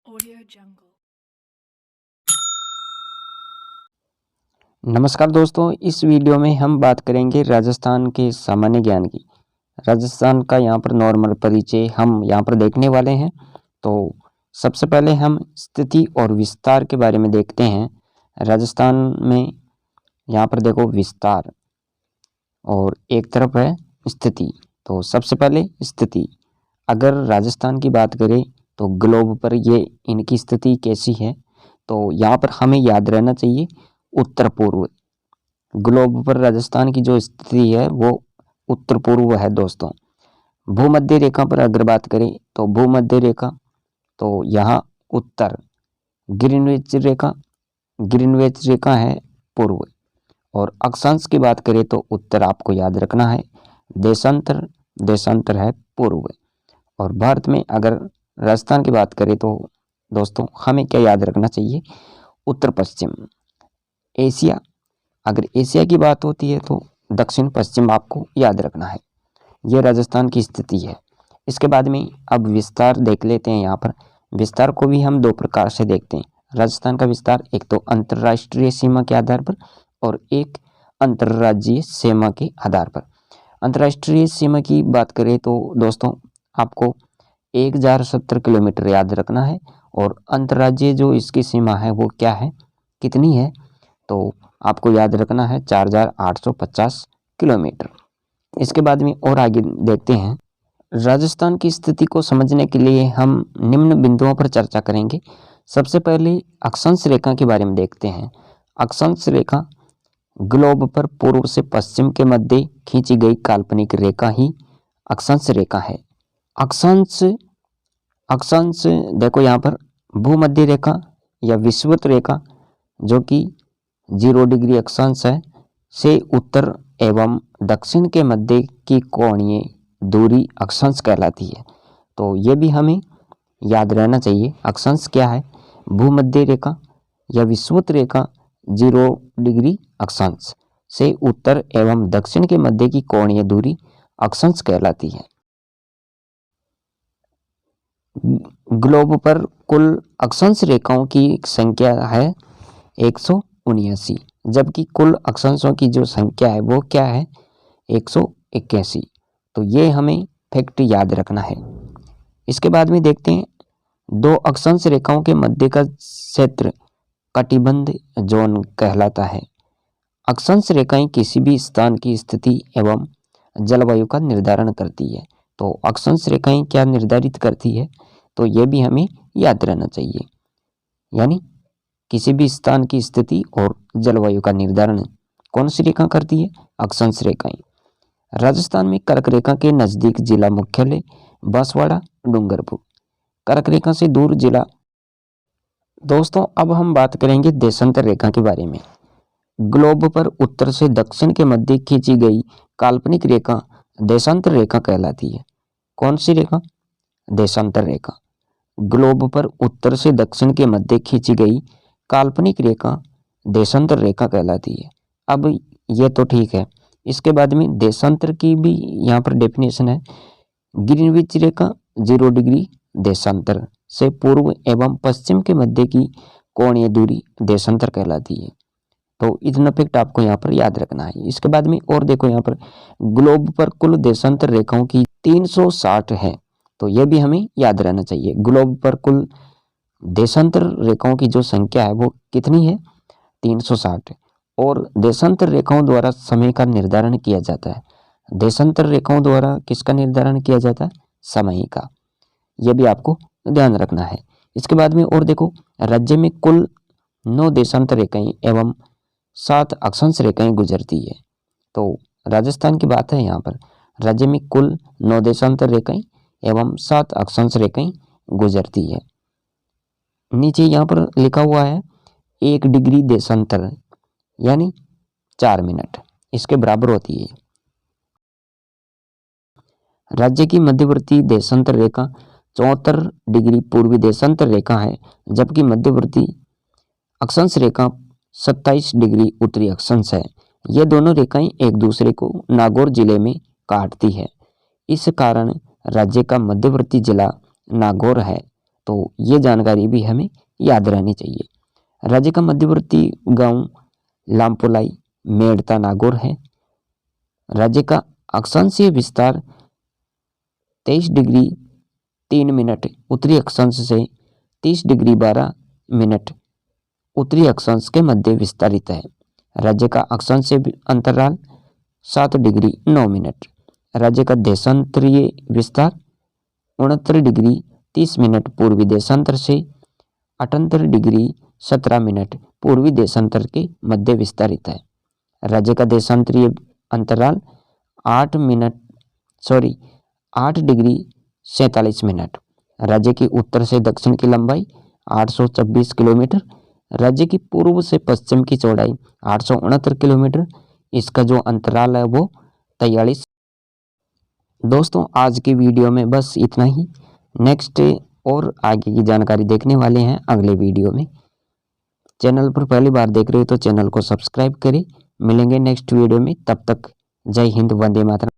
Audio Jungle। नमस्कार दोस्तों, इस वीडियो में हम बात करेंगे राजस्थान के सामान्य ज्ञान की। राजस्थान का यहाँ पर नॉर्मल परिचय हम यहाँ पर देखने वाले हैं। तो सबसे पहले हम स्थिति और विस्तार के बारे में देखते हैं। राजस्थान में यहाँ पर देखो विस्तार और एक तरफ है स्थिति। तो सबसे पहले स्थिति, अगर राजस्थान की बात करें तो ग्लोब पर ये इनकी स्थिति कैसी है, तो यहाँ पर हमें याद रहना चाहिए उत्तर पूर्व। ग्लोब पर राजस्थान की जो स्थिति है वो उत्तर पूर्व है दोस्तों। भूमध्य रेखा पर अगर बात करें तो भूमध्य रेखा तो यहाँ उत्तर, ग्रीनविच रेखा है पूर्व, और अक्षांश की बात करें तो उत्तर आपको याद रखना है। देशांतर है पूर्व। और भारत में अगर राजस्थान की बात करें तो दोस्तों हमें क्या याद रखना चाहिए, उत्तर पश्चिम। एशिया, अगर एशिया की बात होती है तो दक्षिण पश्चिम आपको याद रखना है। ये राजस्थान की स्थिति है। इसके बाद में अब विस्तार देख लेते हैं। यहाँ पर विस्तार को भी हम दो प्रकार से देखते हैं। राजस्थान का विस्तार एक तो अंतर्राष्ट्रीय सीमा के आधार पर और एक अंतर्राज्यीय सीमा के आधार पर। अंतर्राष्ट्रीय सीमा की बात करें तो दोस्तों आपको 1070 किलोमीटर याद रखना है, और अंतर्राज्यीय जो इसकी सीमा है वो क्या है, कितनी है, तो आपको याद रखना है 4850 किलोमीटर। इसके बाद में और आगे देखते हैं। राजस्थान की स्थिति को समझने के लिए हम निम्न बिंदुओं पर चर्चा करेंगे। सबसे पहले अक्षांश रेखा के बारे में देखते हैं। अक्षांश रेखा ग्लोब पर पूर्व से पश्चिम के मध्य खींची गई काल्पनिक रेखा ही अक्षांश रेखा है। अक्षांश देखो यहाँ पर भूमध्य रेखा या विषुवत रेखा जो कि 0 डिग्री अक्षांश है से उत्तर एवं दक्षिण के मध्य की कोणीय दूरी अक्षांश कहलाती है। तो ये भी हमें याद रहना चाहिए। अक्षांश क्या है, भूमध्य रेखा या विषुवत रेखा 0 डिग्री अक्षांश से उत्तर एवं दक्षिण के मध्य की कोणीय दूरी अक्षांश कहलाती है। ग्लोब पर कुल अक्षांश रेखाओं की संख्या है 179, जबकि कुल अक्षांशों की जो संख्या है वो क्या है, 181। तो ये हमें फैक्ट याद रखना है। इसके बाद में देखते हैं, दो अक्षांश रेखाओं के मध्य का क्षेत्र कटिबंध जोन कहलाता है। अक्षांश रेखाएं किसी भी स्थान की स्थिति एवं जलवायु का निर्धारण करती है। तो अक्षांश रेखाएं क्या निर्धारित करती है, तो ये भी हमें याद रहना चाहिए। यानी किसी भी स्थान की स्थिति और जलवायु का निर्धारण कौन सी रेखा करती है, अक्षांश रेखाएं। राजस्थान में कर्क रेखा के नजदीक जिला मुख्यालय बांसवाड़ा डूंगरपुर, कर्क रेखा से दूर जिला। दोस्तों अब हम बात करेंगे देशांतर रेखा के बारे में। ग्लोब पर उत्तर से दक्षिण के मध्य खींची गई काल्पनिक रेखा देशांतर रेखा कहलाती है। कौन सी रेखा, देशांतर रेखा। ग्लोब पर उत्तर से दक्षिण के मध्य खींची गई काल्पनिक रेखा देशांतर रेखा कहलाती है। अब ये तो ठीक है। इसके बाद में देशांतर की भी यहाँ पर डेफिनेशन है। ग्रीनविच रेखा 0 डिग्री देशांतर से पूर्व एवं पश्चिम के मध्य की कोणीय दूरी देशांतर कहलाती है। तो इतना फैक्ट आपको यहाँ पर याद रखना है। इसके बाद में और देखो, यहाँ पर ग्लोब पर कुल देशांतर रेखाओं की 360 है। तो यह भी हमें याद रहना चाहिए। ग्लोब पर कुल देशांतर रेखाओं की जो संख्या है वो कितनी है, 360। और देशांतर रेखाओं द्वारा समय का निर्धारण किया जाता है। देशांतर रेखाओं द्वारा किसका निर्धारण किया जाता है, समय का। यह भी आपको ध्यान रखना है। इसके बाद में और देखो, राज्य में कुल 9 देशांतर रेखाएं एवं 7 अक्षांश रेखाएं गुजरती है। तो राजस्थान की बात है, यहाँ पर राज्य में कुल 9 देशांतर रेखाएं एवं 7 अक्षांश रेखाएं गुजरती है। नीचे यहाँ पर लिखा हुआ है 1 डिग्री देशांतर यानी 4 मिनट इसके बराबर होती है। राज्य की मध्यवर्ती देशांतर रेखा 74 डिग्री पूर्वी देशांतर रेखा है, जबकि मध्यवर्ती अक्षांश रेखा 27 डिग्री उत्तरी अक्षांश है। ये दोनों रेखाएं एक दूसरे को नागौर जिले में काटती है। इस कारण राज्य का मध्यवर्ती जिला नागौर है। तो ये जानकारी भी हमें याद रहनी चाहिए। राज्य का मध्यवर्ती गांव लामपोलाई मेड़ता नागौर है। राज्य का अक्षांशीय विस्तार 23 डिग्री 3 मिनट उत्तरी अक्षांश से 30 डिग्री 12 मिनट उत्तरी अक्षांश के मध्य विस्तारित है। राज्य का अक्षांशीय अंतराल 7 डिग्री 9 मिनट। राज्य का देशांतरीय विस्तार 69 डिग्री 30 मिनट पूर्वी देशांतर से 78 डिग्री 17 मिनट पूर्वी देशांतर के मध्य विस्तारित है। राज्य का देशांतरीय अंतराल 8 डिग्री 47 मिनट। राज्य की उत्तर से दक्षिण की लंबाई 826 किलोमीटर। राज्य की पूर्व से पश्चिम की चौड़ाई 869 किलोमीटर। इसका जो अंतराल है वो 43। दोस्तों आज की वीडियो में बस इतना ही। नेक्स्ट और आगे की जानकारी देखने वाले हैं अगले वीडियो में। चैनल पर पहली बार देख रहे हो तो चैनल को सब्सक्राइब करें। मिलेंगे नेक्स्ट वीडियो में, तब तक जय हिंद, वंदे मातरम।